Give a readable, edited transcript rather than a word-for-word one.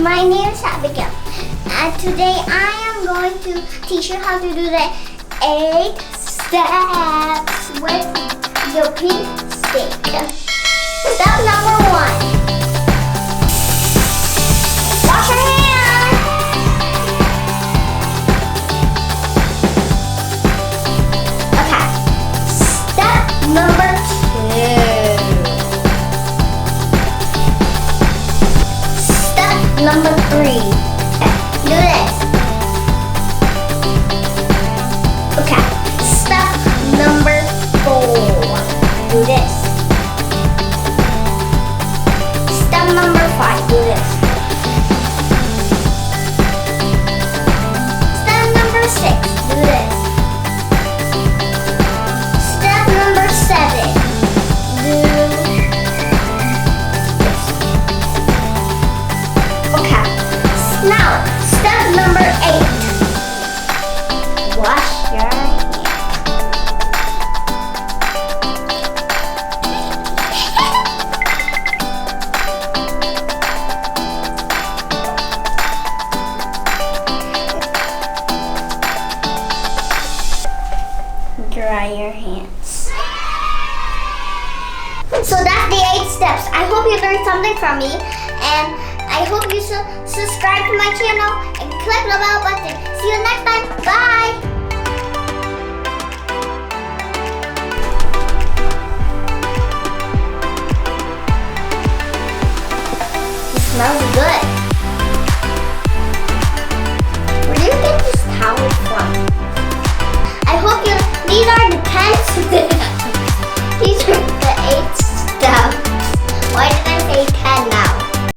My name is Abigail, and today I am going to teach you how to do the 8 steps with your pink stick. Step number 1. Wash your hands. Okay. Step number 2. Step number 3. Do this. Okay. Step number 4. Do this. Step number 5. Do this. Step number 6. Do this. Step number 7. Do this. Okay. Now, step number 8. Wash your hands. Dry your hands. So that's the 8 steps. I hope you learned something from me, and I hope you subscribe to my channel and click the bell button. See you next time. Bye. It smells good.